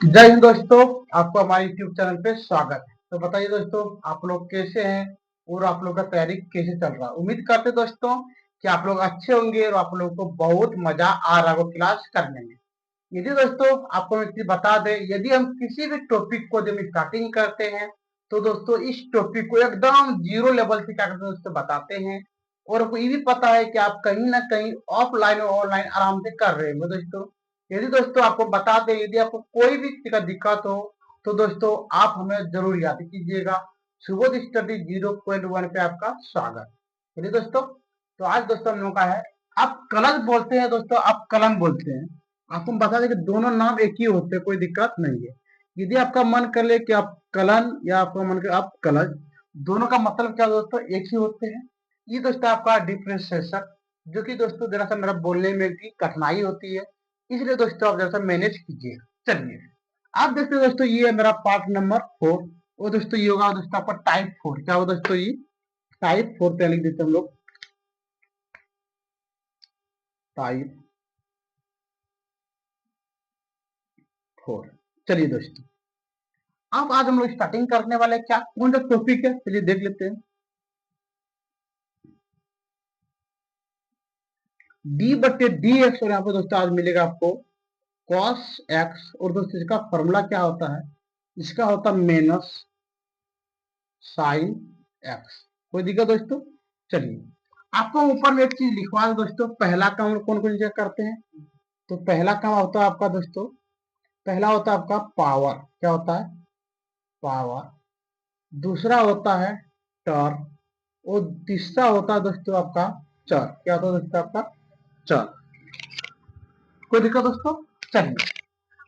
जय हिंद दोस्तों, आपको हमारे YouTube चैनल पे स्वागत है। तो बताइए दोस्तों, आप लोग कैसे हैं और आप लोग का तैयारी कैसे चल रहा है। उम्मीद करते हैं दोस्तों कि आप लोग अच्छे होंगे और आप लोगों को बहुत मजा आ रहा होगा क्लास करने में। यदि दोस्तों आपको एक चीज बता दें, यदि हम किसी भी टॉपिक को जब स्टार्टिंग करते हैं तो दोस्तों इस टॉपिक को एकदम जीरो लेवल से क्या करते हैं दोस्तों बताते हैं। और आपको ये भी पता है कि आप कहीं ना कहीं ऑफलाइन और ऑनलाइन आराम से कर रहे हो दोस्तों। यदि दोस्तों आपको बता दें, यदि आपको कोई भी चीज का दिक्कत हो तो दोस्तों आप हमें जरूर याद कीजिएगा। सुबोध स्टडी 0.1 पे आपका स्वागत। चलिए दोस्तों, तो आज दोस्तों हम लोग का है, आप कलश बोलते हैं दोस्तों, आप कलम बोलते हैं। आपको हम बता दें कि दोनों नाम एक ही होते हैं, कोई दिक्कत नहीं है। यदि आपका मन कर ले कि आप कलन या आपका मन कर आप कलश, दोनों का मतलब क्या दोस्तों एक ही होते हैं। ये दोस्तों आपका डिफ्रेंशिएशन, जो कि दोस्तों जरा सा मेरा बोलने में भी कठिनाई होती है, इसलिए दोस्तों आप जरा सा मैनेज कीजिए। चलिए, आप देखते हो दोस्तों, ये है मेरा पार्ट नंबर 4। और दोस्तों ये होगा दोस्तों आपका टाइप 4। क्या होगा दोस्तों, ये टाइप 4 पे लिख देते हम लोग, टाइप 4। चलिए दोस्तों, अब आज हम लोग स्टार्टिंग करने वाले हैं। क्या कौन सा टॉपिक है, चलिए देख लेते हैं। डी बटे डी एक्स, और यहाँ पे दोस्तों आज मिलेगा आपको कॉस एक्स। और दोस्तों इसका फॉर्मूला क्या होता है, इसका होता है माइनस साइन एक्स। कोई दिक्कत दोस्तों। चलिए, आपको ऊपर में एक चीज लिखवा दो दोस्तों। पहला काम कौन कौन चीज करते हैं, तो पहला काम होता है आपका दोस्तों, पहला होता है आपका पावर। क्या होता है, पावर। दूसरा होता है टर। और तीसरा होता है दोस्तों आपका चर। क्या होता है दोस्तों आपका चर। कोई दिक्कत दोस्तों। चलिए,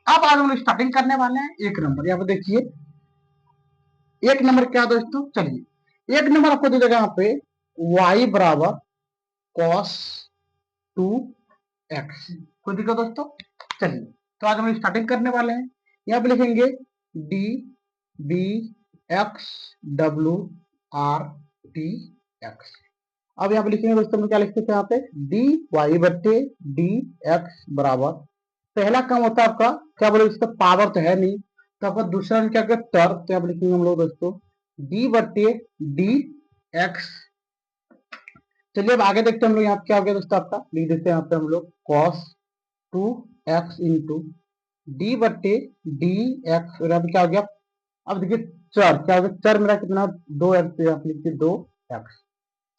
अब आज हम स्टार्टिंग करने वाले हैं एक नंबर। यहाँ पे देखिए एक नंबर क्या दोस्तों। चलिए, एक नंबर आपको दे देगा यहाँ पे y बराबर कॉस 2x। कोई दिक्कत दोस्तों। चलिए, तो आज हम स्टार्टिंग करने वाले हैं। यहाँ पे लिखेंगे D B X W R T X. अब यहाँ पे लिखेंगे दोस्तों, हम क्या लिखते थे यहाँ पे डी वाई बट्टे डी एक्स बराबर, पहला काम होता है आपका, क्या बोले इसका पावर तो है नहीं, तो आपका दूसरा क्या कर टर। तो यहाँ पे लिखेंगे हम लोग दोस्तों डी बट्टे डी एक्स। चलिए अब आगे देखते हैं हम लोग, यहाँ पे क्या हो गया दोस्तों, आपका लिख देते हैं यहाँ पे हम लोग कॉस 2x इंटू डी बट्टे डी एक्स। और यहाँ पे क्या हो गया, अब देखिए चर क्या हो गया, चर मेरा कितना 2x, यहाँ पे लिखिए 2x।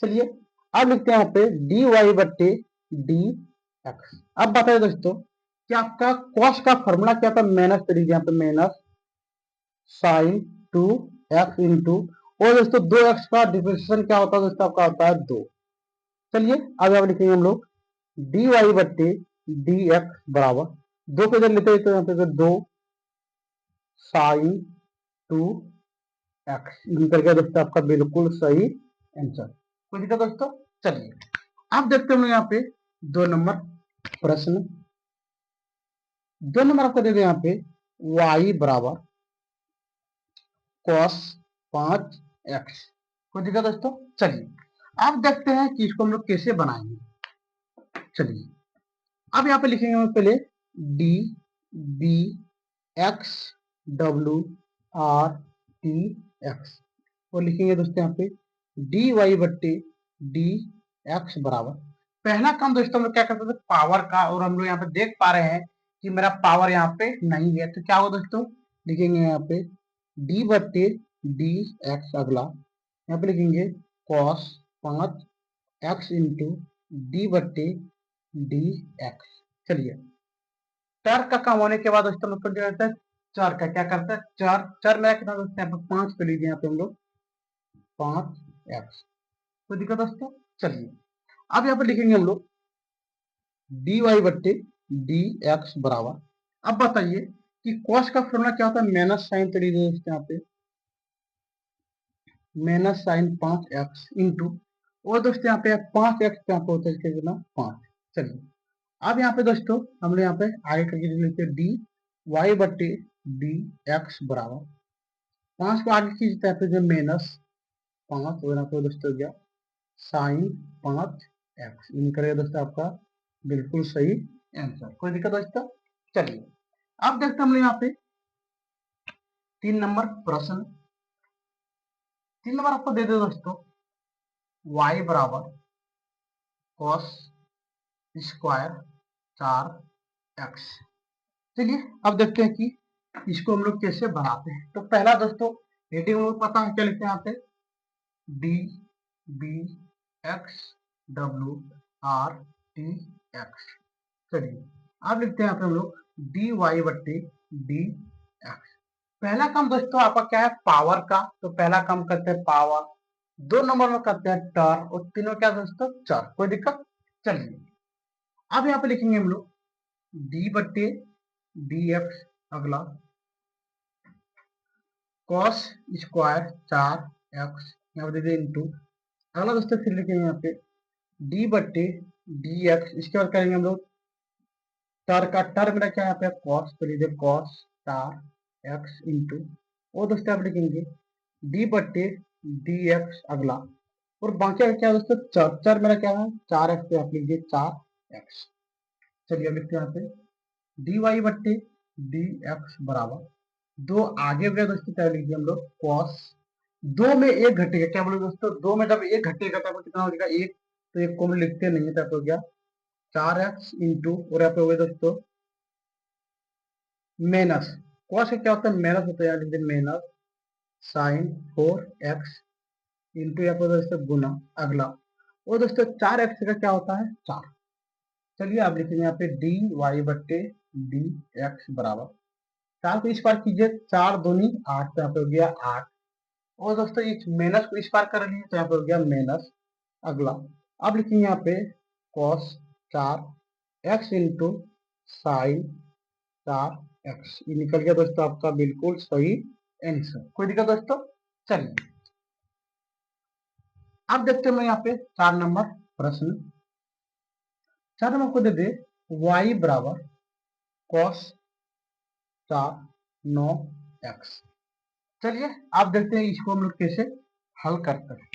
चलिए, अब लिखते हैं यहाँ पे डी वाई बट्टे डी एक्स। अब बताइए दोस्तों कि आपका कॉस का फॉर्मूला क्या था, माइनस कर दीजिए यहाँ पे माइनस साइन 2x इंटू, और दोस्तों 2x का डिफरेंशिएशन क्या होता है दोस्तों, आपका होता है 2। चलिए अब यहाँ लिखेंगे हम लोग डी वाई बट्टे डी एक्स बराबर, दो को इधर लेते हैं तो यहाँ पे 2 साइन 2x निकल गया दोस्तों आपका बिल्कुल सही आंसर। कोई दिक्कत दोस्तों। चलिए, अब देखते हैं हम लोग यहाँ पे 2 नंबर प्रश्न। 2 नंबर आपको दे दे यहाँ पे y बराबर cos 5x। कोई दिक्कत दोस्तों। चलिए, अब देखते हैं कि इसको हम लोग कैसे बनाएंगे। चलिए, अब यहाँ पे लिखेंगे हम पहले D B X W R T X, और लिखेंगे दोस्तों यहाँ पे डी वाई बट्टे डी एक्स बराबर, पहला काम दोस्तों हम लोग क्या करते थे पावर का, और हम लोग यहाँ पे देख पा रहे हैं कि मेरा पावर यहाँ पे नहीं है, तो क्या होगा दोस्तों, लिखेंगे यहाँ पे डी बट्टे डी एक्स। अगला यहाँ पे लिखेंगे कॉस 5x इंटू डी बट्टे डी एक्स। चलिए, चर का काम होने के बाद दोस्तों हम लोग क्या करते हैं, चर का क्या करते हैं, चर चर में कितना दोस्तों यहाँ पे 5 पे लीजिए, यहाँ पे हम लोग 5x। कोई दिक्कत दोस्तों। चलिए, अब यहाँ पे लिखेंगे हम लोग डी वाई बट्टे डी एक्स बराबर, अब बताइए कि कॉस का फॉर्मूला क्या होता है, माइनस साइन तो लीजिए दोस्तों यहाँ पे माइनस साइन 5x इंटू, और दोस्तों यहाँ पे 5x पे यहाँ पे होता है कितना 5। चलिए, अब यहाँ पे दोस्तों हम लोग यहाँ पे आगे करके लिखते हैं डी वाई बट्टे डी एक्स बराबर, 5 को आगे खींचते हैं तो जो माइनस 5, और यहाँ पे दोस्तों हो गया साइन 5x। इन करेगा दोस्तों आपका बिल्कुल सही आंसर। कोई दिक्कत दोस्तों। चलिए, अब देखते हैं हम लोग यहाँ पे 3 नंबर प्रश्न, 3 नंबर आपको दे दो दोस्तों, y बराबर cos स्क्वायर 4x। चलिए अब देखते हैं कि इसको हम लोग कैसे बनाते हैं। तो पहला दोस्तों हेडिंग हम लोग पता है क्या लिखते हैं यहाँ पे, D B X W R T X. चलिए अब लिखते हैं यहाँ पे हम लोग डी वाई बट्टी डी एक्स। पहला काम दोस्तों आपका क्या है, पावर का, तो पहला काम करते हैं पावर, 2 नंबर में करते हैं टर्म, और 3 में क्या दोस्तों चर। कोई दिक्कत। चलिए अब यहाँ पे लिखेंगे हम लोग डी बट्टे डी एक्स, अगला कॉस स्क्वायर 4x, यहाँ पे दे इंटू, अगला दोस्तों फिर लिखेंगे यहाँ पे डी बट्टे डी एक्स, इसके बाद करेंगे हम लोग टर का, टर मेरा क्या है यहाँ पे कॉस, तो लीजिए कॉस 4x इंटू, और दोस्तों आप लिखेंगे डी बट्टे डी एक्स, अगला, और बाकी क्या है दोस्तों चर, चर मेरा क्या है 4x, पे आप लीजिए 4x। चलिए अब लिखते हैं यहाँ पे डी वाई बट्टे डी एक्स बराबर, 2 आगे हो गया दोस्तों, क्या लिखिए हम लोग कॉस, 2 में 1 घटेगा, क्या बोलो दोस्तों 2 में जब 1 घटेगा तब कितना हो जाएगा 1, तो 1 को हम लिखते नहीं है, तब हो गया 4x इंटू, और यहाँ पे हो गया दोस्तों माइनस, कॉस का क्या होता है माइनस होता है, यहाँ लिखते माइनस साइन 4x इंटू, यहाँ पे दोस्तों गुना, अगला, और दोस्तों 4x का क्या होता है 4। चलिए आप लिखेंगे यहाँ पे डी वाई बट्टे डी एक्स बराबर, 4 को इस पार कीजिए, 4 दूनी 8, तो यहाँ पे हो गया 8, और दोस्तों इस माइनस को इस पार कर लिए, तो यहाँ पे हो गया माइनस, अगला, अब लिखेंगे यहाँ पे cos 4x into sine 4x, ये निकल गया दोस्तों आपका बिल्कुल सही आंसर। कोई दिक्कत दोस्तों। चलिए अब देखते हैं यहाँ पे 4 नंबर प्रश्न, 4 नंबर को दे दे y बराबर cos 9x। चलिए आप देखते हैं इसको हम लोग कैसे हल करते हैं।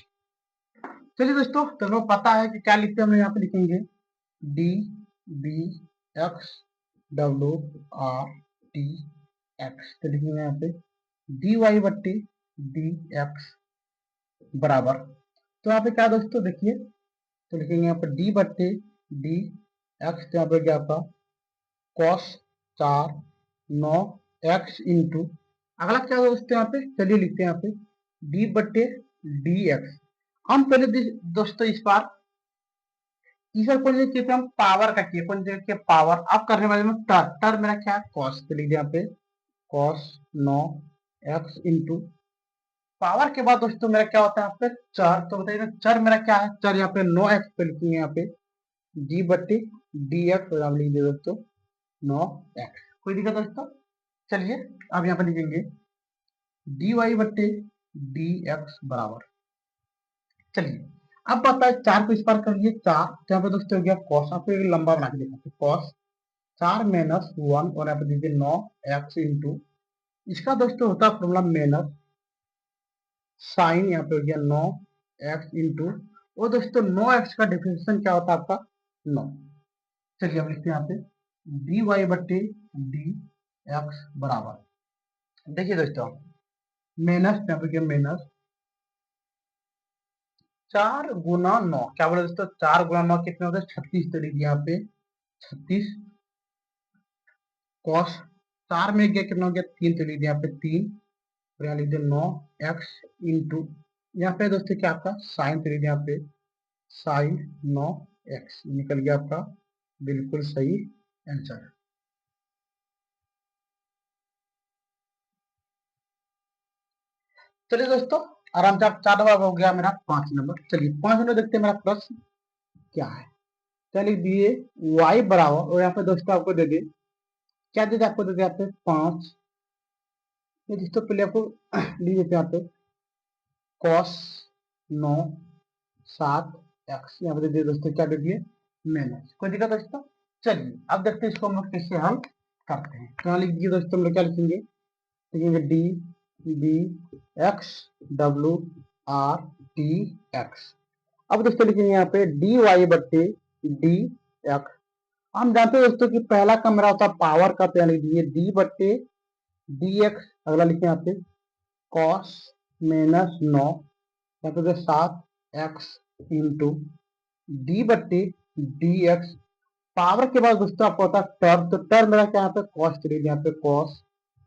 चलिए दोस्तों, तो हमें पता है कि क्या लिखते हैं, हम यहाँ पे लिखेंगे D B X W R T X, तो लिखेंगे यहाँ पे डी वाई बट्टी डी एक्स बराबर, तो यहाँ पे क्या दोस्तों देखिए, तो लिखेंगे यहाँ पर डी बट्टे डी एक्स, तो यहाँ पे क्या आपका कॉस 9x इंटू, अगला क्या दोस्तों यहाँ पे, चलिए लिखते हैं यहाँ पे डी बट्टे डी एक्स। हम पहले दोस्तों इस बार कौन सी चीज हम पावर का किए, कौन सी पावर, अब करने वाले में टर, टर मेरा क्या है कॉस, तो लिख दिया यहाँ पे कॉस 9x इंटू, पावर के बाद दोस्तों मेरा क्या होता है यहाँ पे चर, तो बताइए चर मेरा क्या है, चर यहाँ पे 9x पे लिखेंगे यहाँ पे डी बट्टी डी एक्स, और आप लिख दिए दोस्तों 9x। कोई दिक्कत दोस्तों। चलिए अब यहाँ पे लिखेंगे डी वाई बट्टे डी एक्स बराबर, चलिए अब पता है 4 को इस पार कर लिए 4, तो यहाँ पे दोस्तों हो गया कॉस, आपको एक लंबा बना के देखा कॉस 4 माइनस 1, और यहाँ पे दीजिए 9x इंटू, इसका दोस्तों होता है फॉर्मूला माइनस साइन, यहाँ पे हो गया 9x इंटू, और दोस्तों 9x का डिफरेंशिएशन क्या होता है आपका 9। चलिए अब लिखते हैं यहाँ पे डी वाई बट्टे डी एक्स बराबर, देखिए दोस्तों माइनस, यहाँ पे क्या माइनस 4 गुना 9, क्या बोले दोस्तों 4 गुना 9 कितने होते हैं 36, तो लिखिए यहाँ पे 36 कॉस 4 में गया कितना हो गया 3, तो लिखिए यहाँ पे 3, और यहाँ लिख दिया 9x इंटू, यहाँ पे दोस्तों क्या आपका साइन, तो लिखिए यहाँ पे साइन 9x, निकल गया आपका बिल्कुल सही आंसर। चलिए दोस्तों आराम से आप 4 नंबर हो गया मेरा 5 नंबर। चलिए 5 नंबर देखते हैं मेरा प्रश्न क्या है। चलिए दिए y बराबर, और यहाँ पे दोस्तों आपको दे दे क्या दे दे, आपको दे दे यहाँ पे 5, ये दोस्तों पहले आपको लीजिए यहाँ पे cos 9 7x, यहाँ पे दे दिए दोस्तों क्या दे दिए माइनस। कोई दिक्कत दोस्तों। चलिए अब देखते हैं इसको हम लोग कैसे हल करते हैं। तो यहाँ लिख दीजिए दोस्तों, हम लोग क्या लिखेंगे, लिखेंगे D B X W R T X. अब दोस्तों लिखेंगे यहाँ पे डी वाई बट्टे डी एक्स। हम जानते हैं दोस्तों कि पहला का मेरा होता है पावर का, तो यहाँ लिख दीजिए डी बट्टे डी एक्स, अगला लिखे यहाँ पे कॉस माइनस 9, यहाँ पे 7 एक्स इंटू डी बट्टी डी एक्स। पावर के बाद दोस्तों आपको होता है टर, तो टर मेरा क्या यहाँ पे कॉस चलिए, यहाँ पे कॉस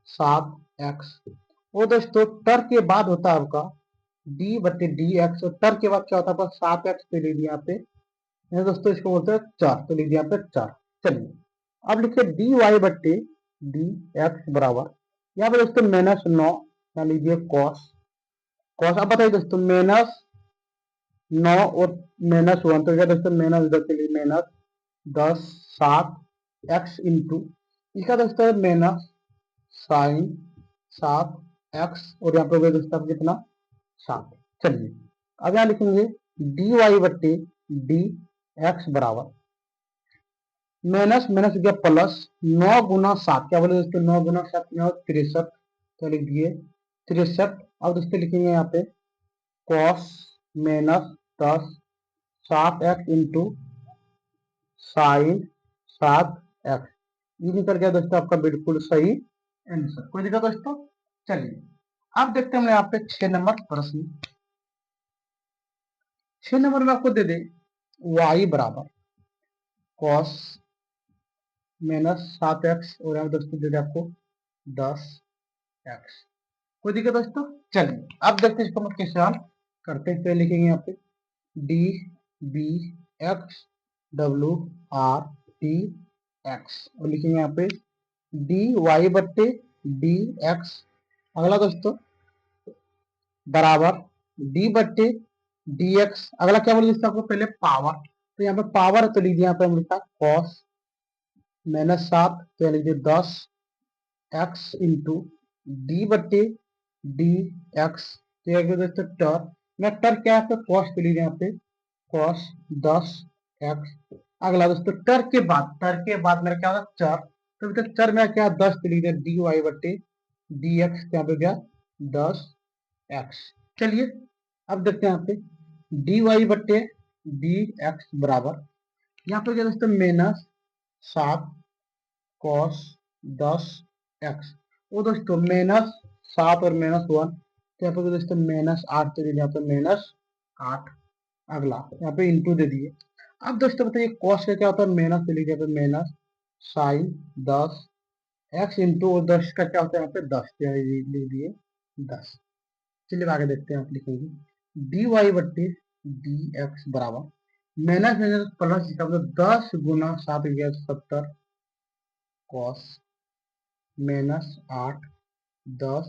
7 एक्स। वो दोस्तों टर के बाद होता है आपका डी बट्टे डी एक्स, और टर के बाद क्या होता है आपका 7 एक्स पे लीजिए यहाँ पे, दोस्तों इसको बोलते हैं 4, तो लीजिए यहाँ पे 4। चलिए अब लिखिए डी वाई बट्टे डी एक्स बराबर, यहाँ पे दोस्तों -9, यहाँ लीजिए कॉस, कॉस। अब बताइए दोस्तों -9 और -1, तो क्या दोस्तों -10 के लिए -10 7 एक्स इंटू इसका दोस्तों साइन 7 एक्स, और यहाँ पे हो गया दोस्तों कितना 7। चलिए अब यहाँ लिखेंगे डी वाई बट्टे डी एक्स बराबर माइनस माइनस हो गया प्लस 9 गुना 7, क्या बोले दोस्तों 9 गुना 7 में 63, तो लिख दिए 63। अब दोस्तों लिखेंगे यहाँ पे cos -10 7 x into sine 7 x, ये निकल गया दोस्तों आपका बिल्कुल सही आंसर। कोई दिक्कत दोस्तों? चलिए अब देखते हैं हम यहाँ पे 6 नंबर प्रश्न। 6 नंबर में आपको दे दे y बराबर कॉस -7 एक्स, और यहाँ दोस्तों दे दे आपको 10 एक्स। कोई दिक्कत दोस्तों? चलिए अब देखते हैं इसको हम कैसे हल करते हैं। तो लिखेंगे यहाँ पे D B X W R T X, और लिखेंगे यहाँ पे डी वाई बट्टे डी एक्स, अगला दोस्तों बराबर डी बट्टे डी एक्स, अगला क्या बोले दोस्तों आपको पहले पावर, तो यहाँ पे पावर है तो लीजिए यहाँ पे हम लिखा कॉस -7, तो लीजिए 10 एक्स इंटू डी बट्टे डी एक्स, तो दोस्तों टर, मैं टर क्या है तो कॉस, तो लीजिए यहाँ पे कॉस 10 एक्स। अगला दोस्तों टर के बाद मेरा क्या होगा चर, तो बेटा चर में क्या 10, तो लीजिए डी वाई बट्टे डी एक्स, यहाँ पे क्या 10 एक्स। चलिए अब देखते हैं यहाँ पे डी वाई बट्टे डी एक्स बराबर, यहाँ पे क्या दोस्तों -7 कॉस 10 एक्स, वो दोस्तों -7 और -1, तो यहाँ पे दोस्तों -8, तो यहाँ पे -8। अगला यहाँ पे इंटू दे दिए। अब दोस्तों बताइए कॉस का क्या होता है माइनस, तो लीजिए यहाँ पे माइनस साइन 10 एक्स इंटू, और 10 का क्या होता है यहाँ पे 10, लीजिए 10। चलिए आगे देखते हैं, आप लिखेंगे डी वाई बट्टे डी एक्स बराबर माइनस माइनस प्लस, इसका मतलब 10 गुना 7 70 कॉस -8 10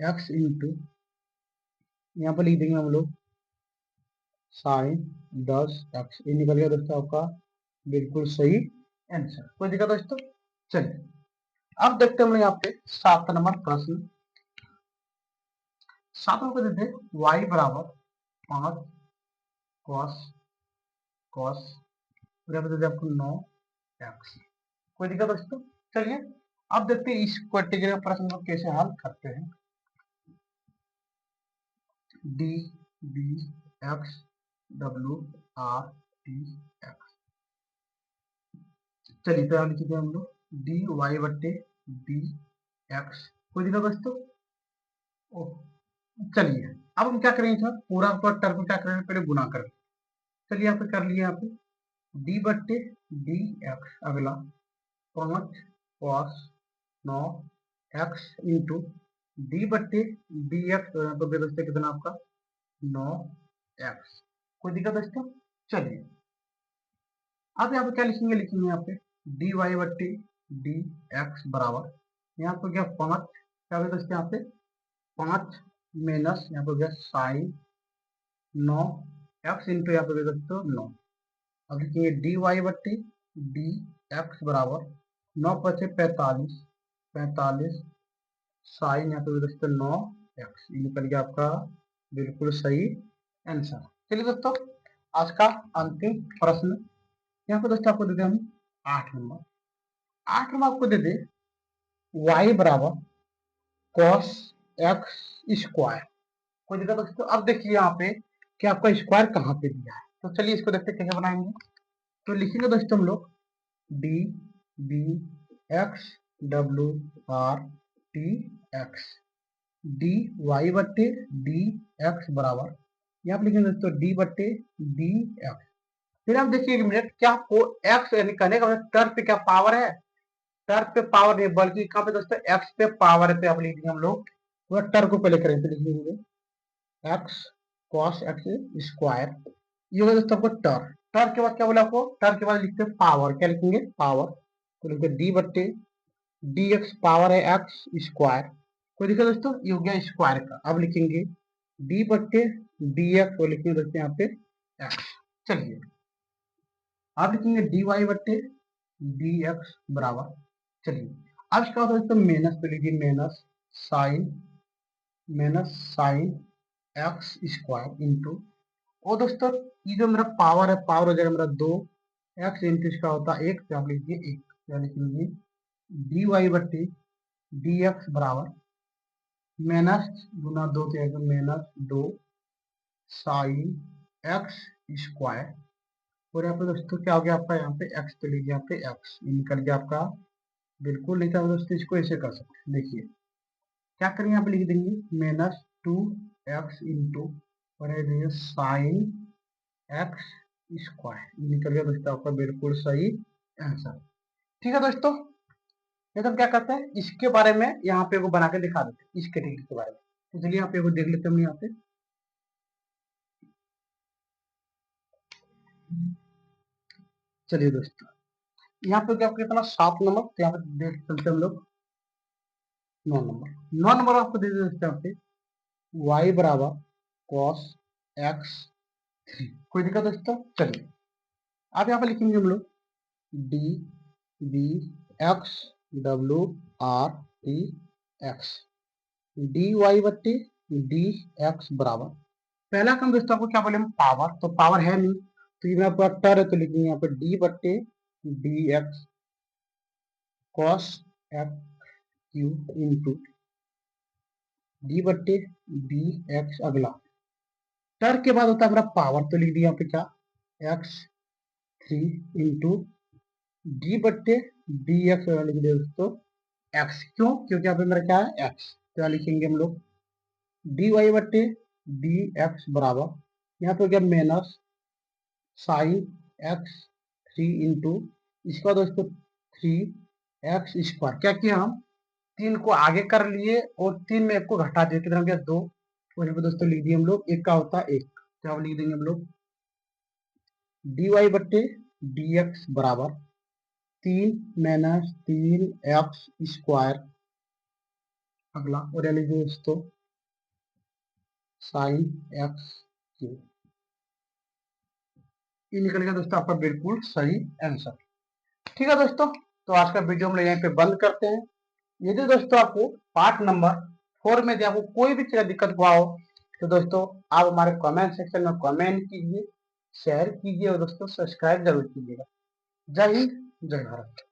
एक्स इंटू, यहाँ पर लिख देंगे हम लोग साइन 10 एक्स, ये निकल गया दोस्तों आपका बिल्कुल सही आंसर। कोई दिक्कत दोस्तों? चलिए अब देखते हैं हम यहाँ पे 7 नंबर प्रश्न। 7 को देते y बराबर 5 कॉस कॉस, यहाँ पे देते आपको 9 एक्स। कोई दिक्कत दोस्तों? चलिए अब देखते हैं इस कैटेगरी प्रश्न को कैसे हल करते हैं। D B X W R T X, चलिए तो यहाँ लिखते हैं हम लोग डी वाई बट्टे डी एक्स। कोई दिक्कत दोस्तों? चलिए अब हम क्या करेंगे सर, पूरा टर्म को क्या करेंगे पहले गुना करेंगे। चलिए यहाँ पे कर लिया, यहाँ पे डी बट्टे डी एक्स, अगला 5 कॉस 9 एक्स इंटू डी बट्टे डी एक्स, तो यहाँ पे दोस्तों कितना आपका 9 एक्स। कोई दिक्कत दोस्तों? चलिए अब यहाँ पे क्या लिखेंगे यहाँ पे डी वाई बट्टे डी एक्स बराबर, यहाँ पे क्या 5, क्या दोस्तों यहाँ पे 5 माइनस, यहाँ पे गया साइन 9 एक्स इंटू, यहाँ पे दोस्तों 9। अब लिखेंगे डी वाई बट्टी डी एक्स बराबर 9 पचे 45 45 साइन, यहाँ पे दोस्तों 9 एक्स, ये निकल गया आपका बिल्कुल सही आंसर। चलिए दोस्तों आज का अंतिम प्रश्न, यहाँ पे दोस्तों आपको देते हम 8 नंबर। 8 नंबर आपको दे दे y बराबर cos x स्क्वायर। कोई दिक्कत दोस्तों? अब देखिए यहाँ पे कि आपका स्क्वायर कहाँ पे दिया है, तो चलिए इसको देखते कैसे बनाएंगे। तो लिखेंगे दोस्तों हम लोग D B X W R D X, D Y बट्टे डी एक्स बराबर, यहाँ पे लिखेंगे दोस्तों डी बट्टे डी एक्स। फिर आप देखिए एक मिनट, क्या आपको एक्स यानी कहने का मतलब टर्म पे क्या पावर है? टर्म पे पावर नहीं बल्कि कहाँ पे दोस्तों एक्स पे पावर पे आप लिख देंगे हम लोग, पूरा टर्म को पहले करेंगे लिख देंगे एक्स कॉस एक्स स्क्वायर, ये होगा दोस्तों आपको टर। टर के बाद क्या बोला आपको? टर के बाद लिखते हैं पावर, क्या लिखेंगे? पावर, तो लिखते डी बट्टे डी एक्स पावर है एक्स स्क्वायर, कोई दिक्कत दोस्तों? ये हो गया स्क्वायर का। अब लिखेंगे डी बट्टे डी एक्स, और लिखेंगे दोस्तों यहाँ पे एक्स। चलिए अब लिखेंगे डी वाई बट्टे डी एक्स बराबर, चलिए अब इसका होता है दोस्तों मेनस, तो लीजिए minus sine x square into, और दोस्तों ये जो मेरा पावर है, पावर हो जाएगा मेरा 2 एक्स इंटू इसका होता है 1, तो आप लिखिए 1, क्या लिख लीजिए डी वाई बट्टी डी एक्स बराबर माइनस गुना 2 तो -2 साइन एक्स स्क्वायर, और यहाँ पे दोस्तों क्या हो गया आपका? यहाँ पे एक्स, तो लीजिए यहाँ पे एक्स निकल गया आपका, बिल्कुल नहीं था दोस्तों, इसको ऐसे कर सकते हैं। देखिए क्या करेंगे, यहाँ पे लिख देंगे -2 एक्स इंटू और साइन एक्स स्क्वायर, निकल गया दोस्तों आपका बिल्कुल सही आंसर। ठीक है दोस्तों, ये तो क्या करते हैं, इसके बारे में यहाँ पे वो बना के दिखा देते हैं, इस कैटेगरी के बारे में। तो चलिए यहाँ पे वो देख लेते हैं हम यहाँ पे। चलिए दोस्तों यहाँ पे क्या कितना 7 नंबर, तो यहाँ पे देख चलते हम लोग 9 नंबर। 9 नंबर आपको दे देते हैं यहाँ पे y बराबर cos x 3, कोई दिक्कत दोस्तों? चलिए अब यहाँ पे लिखेंगे हम लोग D B X W R T X D Y बट्टी डी एक्स बराबर, पहला काम दोस्तों आपको क्या बोले हम? पावर, तो पावर है नहीं, तो ये मेरा पूरा टर है, तो लिखेंगे यहाँ पे डी बट्टे D x cos x Q into D बट्टे डी एक्स, अगला टर के बाद होता है मेरा पावर, तो लिख दिया यहाँ पे क्या एक्स 3 इंटू डी बट्टे डी एक्स लिख दिया दोस्तों एक्स, क्यों? क्योंकि यहाँ पे मेरा क्या है एक्स, तो यहाँ लिखेंगे हम लोग डी वाई बट्टे डी एक्स बराबर, यहाँ पे क्या माइनस साइन एक्स 3 इंटू इसका दोस्तों 3 एक्स स्क्वायर, क्या किया हम 3 को आगे कर लिए और 3 में 1 को घटा दिए, कितना हो गया 2, और यहाँ पे दोस्तों लिख दिए हम लोग 1 का होता है 1, क्या लिख देंगे हम लोग डी वाई बट्टे डी एक्स बराबर 3 - 3 एक्स स्क्वायर, अगला और यहाँ लीजिए दोस्तों साइन एक्स क्यूब, ये निकल गया दोस्तों आपका बिल्कुल सही आंसर। ठीक है दोस्तों, तो आज का वीडियो हम लोग यहीं पे बंद करते हैं। यदि दोस्तों आपको पार्ट नंबर 4 में आपको कोई भी चीज का दिक्कत हुआ हो तो दोस्तों आप हमारे कमेंट सेक्शन में कमेंट कीजिए, शेयर कीजिए और दोस्तों सब्सक्राइब जरूर कीजिएगा। जय हिंद, जय भारत।